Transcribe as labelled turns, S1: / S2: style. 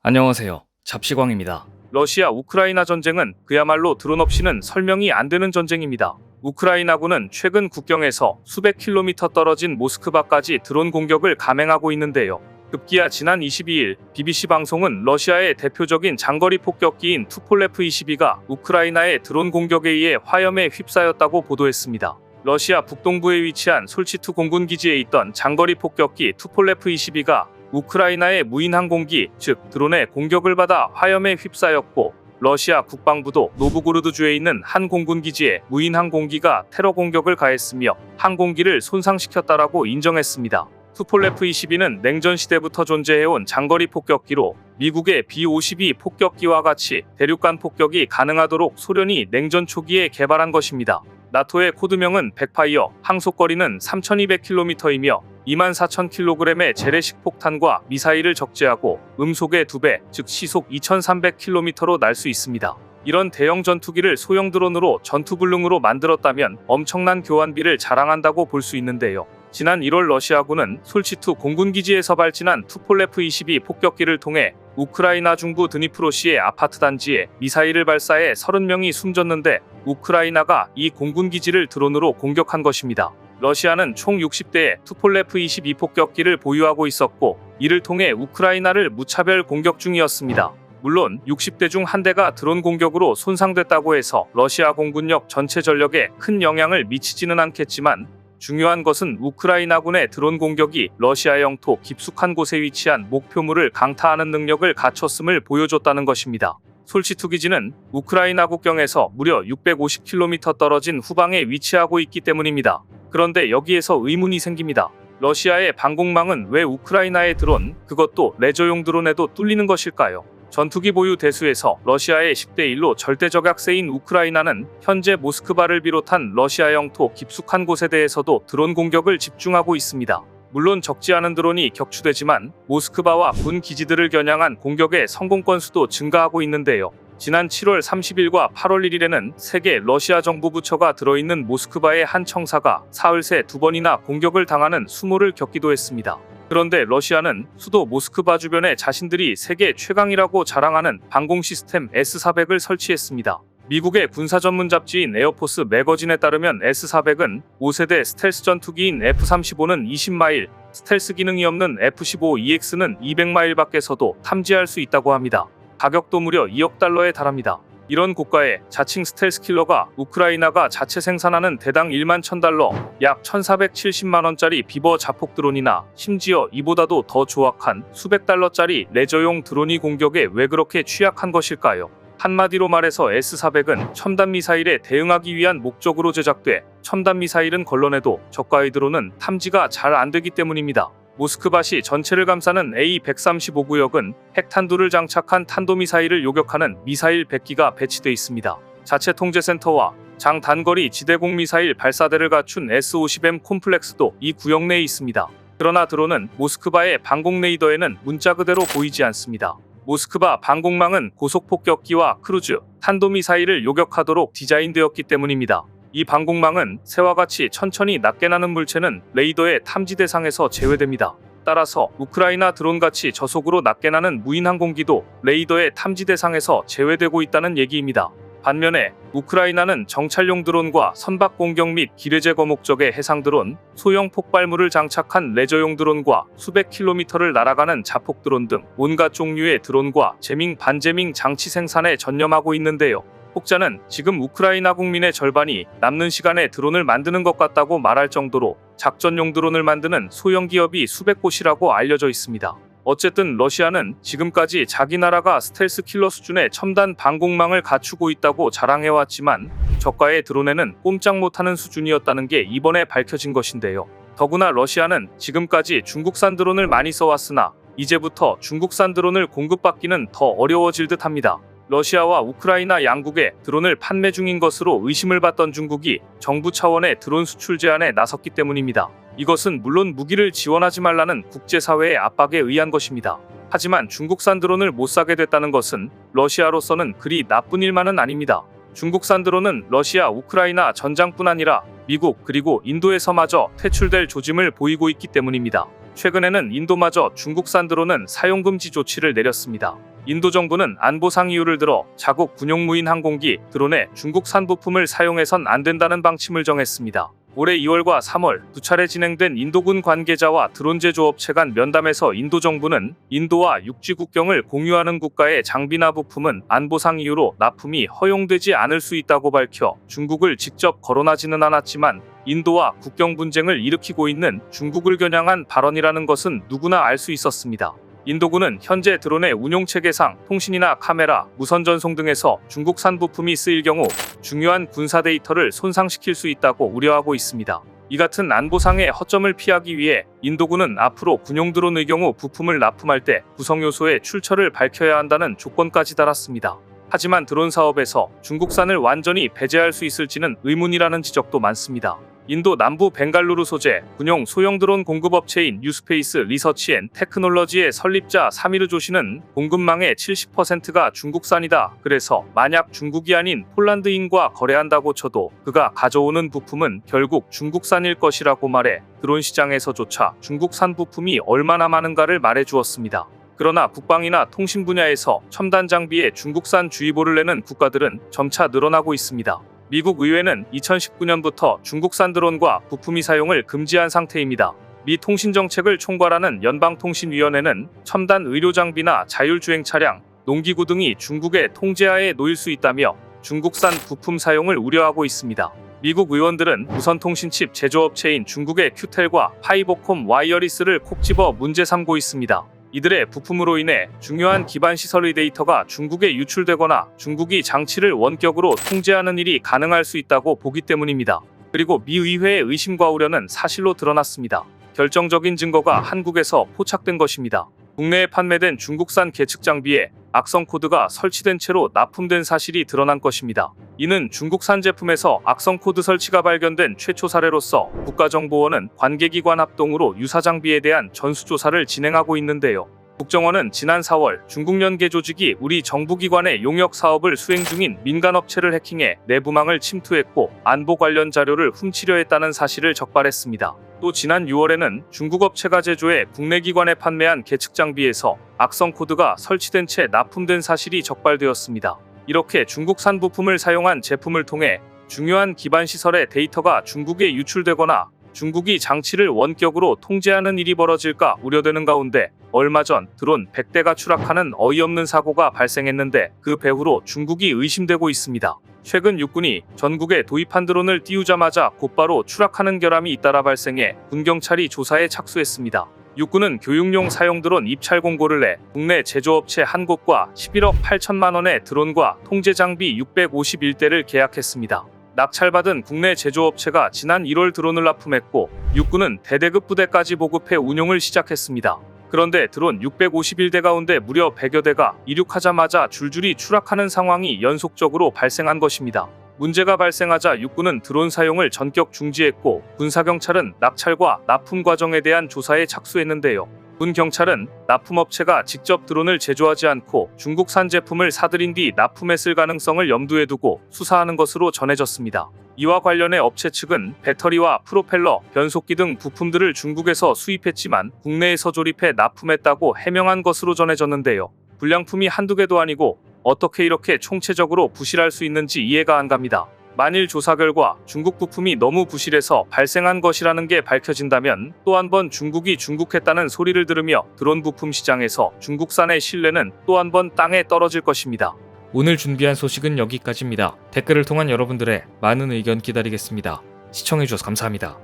S1: 안녕하세요. 잡시광입니다.
S2: 러시아 우크라이나 전쟁은 그야말로 드론 없이는 설명이 안 되는 전쟁입니다. 우크라이나군은 최근 국경에서 수백 킬로미터 떨어진 모스크바까지 드론 공격을 감행하고 있는데요. 급기야 지난 22일 BBC 방송은 러시아의 대표적인 장거리 폭격기인 투폴레프 22가 우크라이나의 드론 공격에 의해 화염에 휩싸였다고 보도했습니다. 러시아 북동부에 위치한 솔치투 공군 기지에 있던 장거리 폭격기 투폴레프 22가 우크라이나의 무인 항공기, 즉 드론의 공격을 받아 화염에 휩싸였고, 러시아 국방부도 노브고로드주에 있는 한 공군 기지에 무인 항공기가 테러 공격을 가했으며 항공기를 손상시켰다라고 인정했습니다. 투폴레프 22는 냉전 시대부터 존재해온 장거리 폭격기로 미국의 B-52 폭격기와 같이 대륙간 폭격이 가능하도록 소련이 냉전 초기에 개발한 것입니다. 나토의 코드명은 백파이어, 항속거리는 3200km이며 24,000kg의 재래식 폭탄과 미사일을 적재하고 음속의 2배, 즉 시속 2300km로 날 수 있습니다. 이런 대형 전투기를 소형 드론으로 전투불능으로 만들었다면 엄청난 교환비를 자랑한다고 볼 수 있는데요. 지난 1월 러시아군은 솔치투 공군기지에서 발진한 투폴레프 22 폭격기를 통해 우크라이나 중부 드니프로시의 아파트 단지에 미사일을 발사해 30명이 숨졌는데 우크라이나가 이 공군기지를 드론으로 공격한 것입니다. 러시아는 총 60대의 투폴레프 22 폭격기를 보유하고 있었고 이를 통해 우크라이나를 무차별 공격 중이었습니다. 물론 60대 중 한 대가 드론 공격으로 손상됐다고 해서 러시아 공군력 전체 전력에 큰 영향을 미치지는 않겠지만 중요한 것은 우크라이나군의 드론 공격이 러시아 영토 깊숙한 곳에 위치한 목표물을 강타하는 능력을 갖췄음을 보여줬다는 것입니다. 솔치투 기지는 우크라이나 국경에서 무려 650km 떨어진 후방에 위치하고 있기 때문입니다. 그런데 여기에서 의문이 생깁니다. 러시아의 방공망은 왜 우크라이나의 드론, 그것도 레저용 드론에도 뚫리는 것일까요? 전투기 보유 대수에서 러시아의 10대 1로 절대 적약세인 우크라이나는 현재 모스크바를 비롯한 러시아 영토 깊숙한 곳에 대해서도 드론 공격을 집중하고 있습니다. 물론 적지 않은 드론이 격추되지만 모스크바와 군 기지들을 겨냥한 공격의 성공 건수도 증가하고 있는데요. 지난 7월 30일과 8월 1일에는 세계 러시아 정부 부처가 들어있는 모스크바의 한 청사가 사흘 새 2번이나 공격을 당하는 수모를 겪기도 했습니다. 그런데 러시아는 수도 모스크바 주변에 자신들이 세계 최강이라고 자랑하는 방공 시스템 S-400을 설치했습니다. 미국의 군사 전문 잡지인 에어포스 매거진에 따르면 S-400은 5세대 스텔스 전투기인 F-35는 20마일, 스텔스 기능이 없는 F-15EX는 200마일 밖에서도 탐지할 수 있다고 합니다. 가격도 무려 2억 달러에 달합니다. 이런 고가의 자칭 스텔스 킬러가 우크라이나가 자체 생산하는 대당 1만 1000달러, 약 1470만원짜리 비버 자폭 드론이나 심지어 이보다도 더 조악한 수백 달러짜리 레저용 드론이 공격에 왜 그렇게 취약한 것일까요? 한마디로 말해서 S-400은 첨단 미사일에 대응하기 위한 목적으로 제작돼 첨단 미사일은 걸러내도 저가의 드론은 탐지가 잘 안되기 때문입니다. 모스크바시 전체를 감싸는 A-135구역은 핵탄두를 장착한 탄도미사일을 요격하는 미사일 100기가 배치돼 있습니다. 자체 통제센터와 장단거리 지대공 미사일 발사대를 갖춘 S-50M 콤플렉스도 이 구역 내에 있습니다. 그러나 드론은 모스크바의 방공 레이더에는 문자 그대로 보이지 않습니다. 모스크바 방공망은 고속폭격기와 크루즈, 탄도미사일을 요격하도록 디자인되었기 때문입니다. 이 방공망은 새와 같이 천천히 낮게 나는 물체는 레이더의 탐지 대상에서 제외됩니다. 따라서 우크라이나 드론같이 저속으로 낮게 나는 무인 항공기도 레이더의 탐지 대상에서 제외되고 있다는 얘기입니다. 반면에 우크라이나는 정찰용 드론과 선박 공격 및 기뢰 제거 목적의 해상 드론, 소형 폭발물을 장착한 레저용 드론과 수백 킬로미터를 날아가는 자폭 드론 등 온갖 종류의 드론과 재밍 반재밍 장치 생산에 전념하고 있는데요. 혹자는 지금 우크라이나 국민의 절반이 남는 시간에 드론을 만드는 것 같다고 말할 정도로 작전용 드론을 만드는 소형 기업이 수백 곳이라고 알려져 있습니다. 어쨌든 러시아는 지금까지 자기 나라가 스텔스 킬러 수준의 첨단 방공망을 갖추고 있다고 자랑해왔지만 저가의 드론에는 꼼짝 못하는 수준이었다는 게 이번에 밝혀진 것인데요. 더구나 러시아는 지금까지 중국산 드론을 많이 써왔으나 이제부터 중국산 드론을 공급받기는 더 어려워질 듯합니다. 러시아와 우크라이나 양국에 드론을 판매 중인 것으로 의심을 받던 중국이 정부 차원의 드론 수출 제한에 나섰기 때문입니다. 이것은 물론 무기를 지원하지 말라는 국제사회의 압박에 의한 것입니다. 하지만 중국산 드론을 못 사게 됐다는 것은 러시아로서는 그리 나쁜 일만은 아닙니다. 중국산 드론은 러시아, 우크라이나 전장뿐 아니라 미국 그리고 인도에서마저 퇴출될 조짐을 보이고 있기 때문입니다. 최근에는 인도마저 중국산 드론은 사용금지 조치를 내렸습니다. 인도 정부는 안보상 이유를 들어 자국 군용무인 항공기 드론에 중국산 부품을 사용해선 안 된다는 방침을 정했습니다. 올해 2월과 3월 두 차례 진행된 인도군 관계자와 드론 제조업체 간 면담에서 인도 정부는 인도와 육지 국경을 공유하는 국가의 장비나 부품은 안보상 이유로 납품이 허용되지 않을 수 있다고 밝혀 중국을 직접 거론하지는 않았지만 인도와 국경 분쟁을 일으키고 있는 중국을 겨냥한 발언이라는 것은 누구나 알 수 있었습니다. 인도군은 현재 드론의 운용체계상 통신이나 카메라, 무선 전송 등에서 중국산 부품이 쓰일 경우 중요한 군사 데이터를 손상시킬 수 있다고 우려하고 있습니다. 이 같은 안보상의 허점을 피하기 위해 인도군은 앞으로 군용 드론의 경우 부품을 납품할 때 구성 요소의 출처를 밝혀야 한다는 조건까지 달았습니다. 하지만 드론 사업에서 중국산을 완전히 배제할 수 있을지는 의문이라는 지적도 많습니다. 인도 남부 벵갈루루 소재 군용 소형 드론 공급업체인 뉴스페이스 리서치 앤 테크놀러지의 설립자 사미르 조시는 공급망의 70%가 중국산이다. 그래서 만약 중국이 아닌 폴란드인과 거래한다고 쳐도 그가 가져오는 부품은 결국 중국산일 것이라고 말해 드론 시장에서조차 중국산 부품이 얼마나 많은가를 말해주었습니다. 그러나 국방이나 통신 분야에서 첨단 장비에 중국산 주의보를 내는 국가들은 점차 늘어나고 있습니다. 미국 의회는 2019년부터 중국산 드론과 부품이 사용을 금지한 상태입니다. 미 통신정책을 총괄하는 연방통신위원회는 첨단 의료장비나 자율주행 차량, 농기구 등이 중국의 통제하에 놓일 수 있다며 중국산 부품 사용을 우려하고 있습니다. 미국 의원들은 무선통신칩 제조업체인 중국의 큐텔과 하이보콤 와이어리스를 콕 집어 문제 삼고 있습니다. 이들의 부품으로 인해 중요한 기반 시설의 데이터가 중국에 유출되거나 중국이 장치를 원격으로 통제하는 일이 가능할 수 있다고 보기 때문입니다. 그리고 미 의회의 의심과 우려는 사실로 드러났습니다. 결정적인 증거가 한국에서 포착된 것입니다. 국내에 판매된 중국산 계측 장비에 악성 코드가 설치된 채로 납품된 사실이 드러난 것입니다. 이는 중국산 제품에서 악성 코드 설치가 발견된 최초 사례로서 국가정보원은 관계기관 합동으로 유사 장비에 대한 전수조사를 진행하고 있는데요. 국정원은 지난 4월 중국 연계 조직이 우리 정부기관의 용역 사업을 수행 중인 민간업체를 해킹해 내부망을 침투했고 안보 관련 자료를 훔치려 했다는 사실을 적발했습니다. 또 지난 6월에는 중국 업체가 제조해 국내 기관에 판매한 계측 장비에서 악성 코드가 설치된 채 납품된 사실이 적발되었습니다. 이렇게 중국산 부품을 사용한 제품을 통해 중요한 기반 시설의 데이터가 중국에 유출되거나 중국이 장치를 원격으로 통제하는 일이 벌어질까 우려되는 가운데 얼마 전 드론 100대가 추락하는 어이없는 사고가 발생했는데 그 배후로 중국이 의심되고 있습니다. 최근 육군이 전국에 도입한 드론을 띄우자마자 곧바로 추락하는 결함이 잇따라 발생해 군경찰이 조사에 착수했습니다. 육군은 교육용 사용 드론 입찰 공고를 내 국내 제조업체 한 곳과 11억 8천만 원의 드론과 통제 장비 651대를 계약했습니다. 낙찰받은 국내 제조업체가 지난 1월 드론을 납품했고 육군은 대대급 부대까지 보급해 운용을 시작했습니다. 그런데 드론 651대 가운데 무려 100여 대가 이륙하자마자 줄줄이 추락하는 상황이 연속적으로 발생한 것입니다. 문제가 발생하자 육군은 드론 사용을 전격 중지했고 군사경찰은 낙찰과 납품 과정에 대한 조사에 착수했는데요. 군 경찰은 납품업체가 직접 드론을 제조하지 않고 중국산 제품을 사들인 뒤 납품했을 가능성을 염두에 두고 수사하는 것으로 전해졌습니다. 이와 관련해 업체 측은 배터리와 프로펠러, 변속기 등 부품들을 중국에서 수입했지만 국내에서 조립해 납품했다고 해명한 것으로 전해졌는데요. 불량품이 한두 개도 아니고 어떻게 이렇게 총체적으로 부실할 수 있는지 이해가 안 갑니다. 만일 조사 결과 중국 부품이 너무 부실해서 발생한 것이라는 게 밝혀진다면 또 한 번 중국이 중국했다는 소리를 들으며 드론 부품 시장에서 중국산의 신뢰는 또 한 번 땅에 떨어질 것입니다.
S1: 오늘 준비한 소식은 여기까지입니다. 댓글을 통한 여러분들의 많은 의견 기다리겠습니다. 시청해주셔서 감사합니다.